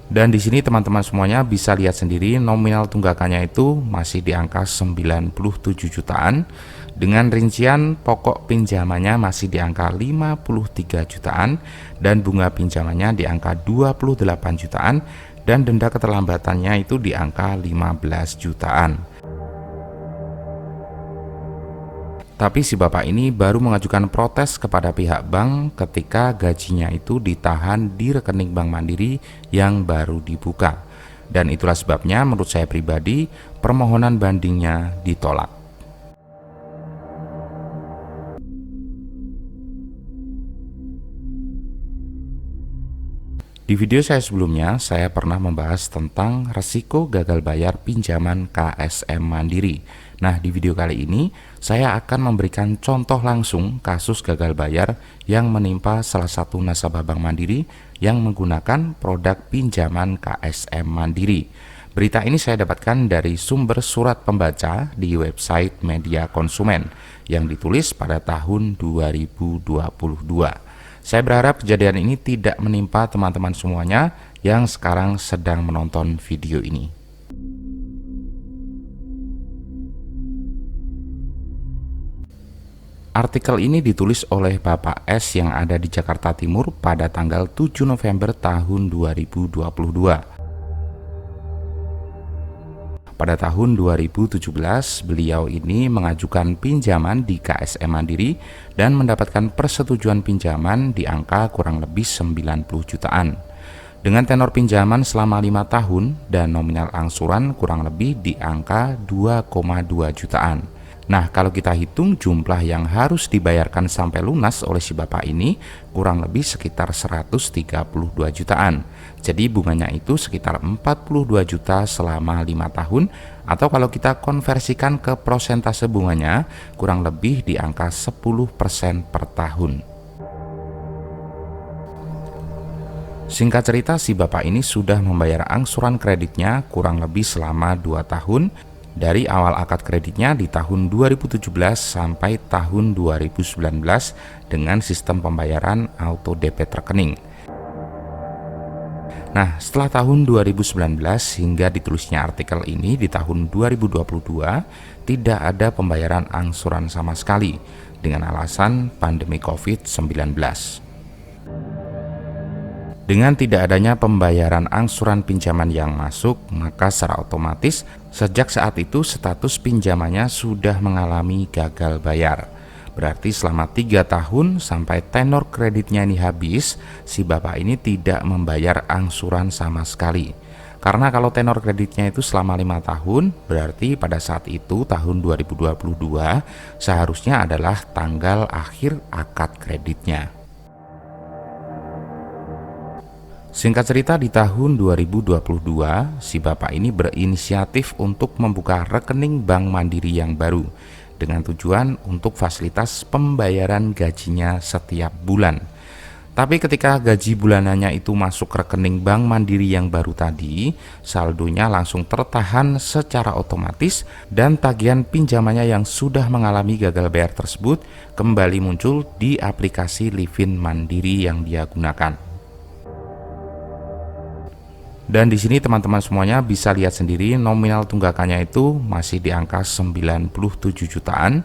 Dan di sini teman-teman semuanya bisa lihat sendiri nominal tunggakannya itu masih di angka 97 jutaan dengan rincian pokok pinjamannya masih di angka 53 jutaan dan bunga pinjamannya di angka 28 jutaan dan denda keterlambatannya itu di angka 15 jutaan. Tapi si bapak ini baru mengajukan protes kepada pihak bank ketika gajinya itu ditahan di rekening Bank Mandiri yang baru dibuka. Dan itulah sebabnya menurut saya pribadi permohonan bandingnya ditolak. Di video saya sebelumnya, saya pernah membahas tentang resiko gagal bayar pinjaman KSM Mandiri. Nah, di video kali ini, saya akan memberikan contoh langsung kasus gagal bayar yang menimpa salah satu nasabah Bank Mandiri yang menggunakan produk pinjaman KSM Mandiri. Berita ini saya dapatkan dari sumber surat pembaca di website Media Konsumen yang ditulis pada tahun 2022. Saya berharap kejadian ini tidak menimpa teman-teman semuanya yang sekarang sedang menonton video ini. Artikel ini ditulis oleh Bapak S yang ada di Jakarta Timur pada tanggal 7 November tahun 2022. Pada tahun 2017, beliau ini mengajukan pinjaman di KSM Mandiri dan mendapatkan persetujuan pinjaman di angka kurang lebih 90 jutaan. Dengan tenor pinjaman selama 5 tahun dan nominal angsuran kurang lebih di angka 2,2 jutaan. Nah, kalau kita hitung jumlah yang harus dibayarkan sampai lunas oleh si bapak ini kurang lebih sekitar 132 jutaan. Jadi bunganya itu sekitar 42 juta selama 5 tahun, atau kalau kita konversikan ke persentase bunganya kurang lebih di angka 10% per tahun. Singkat cerita, si bapak ini sudah membayar angsuran kreditnya kurang lebih selama 2 tahun dari awal akad kreditnya di tahun 2017 sampai tahun 2019 dengan sistem pembayaran auto debit rekening. Nah, setelah tahun 2019 hingga ditulisnya artikel ini di tahun 2022 tidak ada pembayaran angsuran sama sekali dengan alasan pandemi COVID-19. Dengan tidak adanya pembayaran angsuran pinjaman yang masuk, maka secara otomatis sejak saat itu status pinjamannya sudah mengalami gagal bayar. Berarti selama 3 tahun sampai tenor kreditnya ini habis, si bapak ini tidak membayar angsuran sama sekali. Karena kalau tenor kreditnya itu selama 5 tahun, berarti pada saat itu tahun 2022 seharusnya adalah tanggal akhir akad kreditnya. Singkat cerita, di tahun 2022, si bapak ini berinisiatif untuk membuka rekening Bank Mandiri yang baru dengan tujuan untuk fasilitas pembayaran gajinya setiap bulan. Tapi ketika gaji bulanannya itu masuk rekening Bank Mandiri yang baru tadi, saldonya langsung tertahan secara otomatis dan tagihan pinjamannya yang sudah mengalami gagal bayar tersebut kembali muncul di aplikasi Livin Mandiri yang dia gunakan. Dan di sini teman-teman semuanya bisa lihat sendiri nominal tunggakannya itu masih di angka 97 jutaan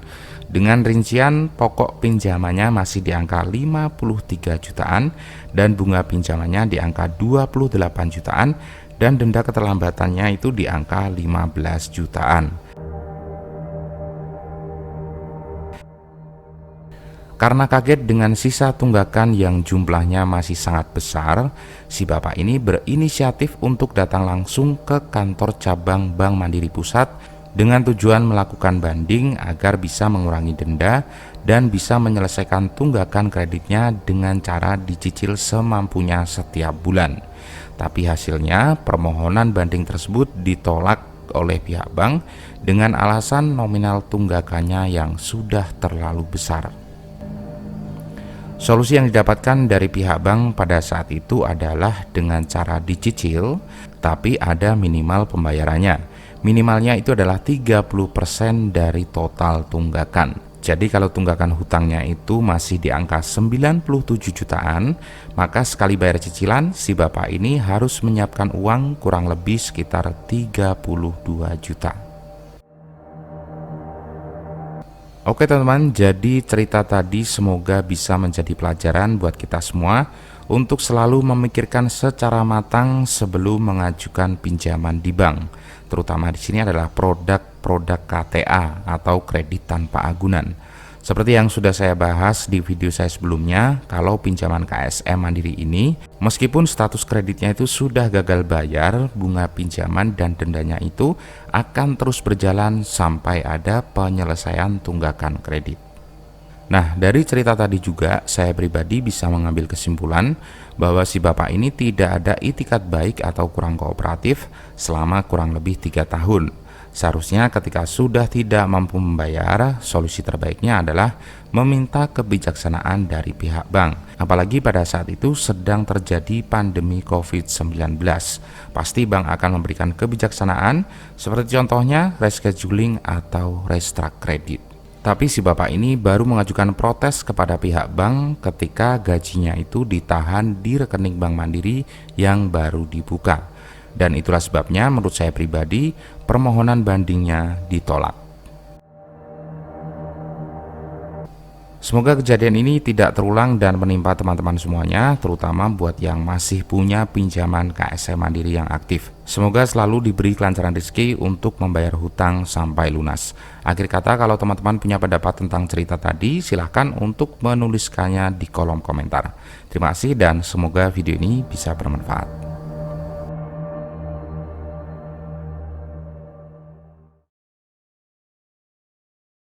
dengan rincian pokok pinjamannya masih di angka 53 jutaan dan bunga pinjamannya di angka 28 jutaan dan denda keterlambatannya itu di angka 15 jutaan. Karena kaget dengan sisa tunggakan yang jumlahnya masih sangat besar, si bapak ini berinisiatif untuk datang langsung ke kantor cabang Bank Mandiri Pusat dengan tujuan melakukan banding agar bisa mengurangi denda dan bisa menyelesaikan tunggakan kreditnya dengan cara dicicil semampunya setiap bulan. Tapi hasilnya permohonan banding tersebut ditolak oleh pihak bank dengan alasan nominal tunggakannya yang sudah terlalu besar. Solusi yang didapatkan dari pihak bank pada saat itu adalah dengan cara dicicil, tapi ada minimal pembayarannya. Minimalnya itu adalah 30% dari total tunggakan. Jadi kalau tunggakan hutangnya itu masih di angka 97 jutaan, maka sekali bayar cicilan, si bapak ini harus menyiapkan uang kurang lebih sekitar 32 juta. Oke teman-teman, jadi cerita tadi semoga bisa menjadi pelajaran buat kita semua untuk selalu memikirkan secara matang sebelum mengajukan pinjaman di bank. Terutama di sini adalah produk KTA atau kredit tanpa agunan. Seperti yang sudah saya bahas di video saya sebelumnya, kalau pinjaman KSM Mandiri ini, meskipun status kreditnya itu sudah gagal bayar, bunga pinjaman dan dendanya itu akan terus berjalan sampai ada penyelesaian tunggakan kredit. Nah, dari cerita tadi juga saya pribadi bisa mengambil kesimpulan bahwa si bapak ini tidak ada itikat baik atau kurang kooperatif selama kurang lebih 3 tahun. Seharusnya ketika sudah tidak mampu membayar, solusi terbaiknya adalah meminta kebijaksanaan dari pihak bank. Apalagi pada saat itu sedang terjadi pandemi COVID-19. Pasti bank akan memberikan kebijaksanaan seperti contohnya rescheduling atau restruct kredit. Tapi si bapak ini baru mengajukan protes kepada pihak bank ketika gajinya itu ditahan di rekening Bank Mandiri yang baru dibuka. Dan itulah sebabnya menurut saya pribadi permohonan bandingnya ditolak. Semoga kejadian ini tidak terulang dan menimpa teman-teman semuanya, terutama buat yang masih punya pinjaman KSM Mandiri yang aktif. Semoga selalu diberi kelancaran rezeki untuk membayar hutang sampai lunas. Akhir kata, kalau teman-teman punya pendapat tentang cerita tadi, silahkan untuk menuliskannya di kolom komentar. Terima kasih dan semoga video ini bisa bermanfaat.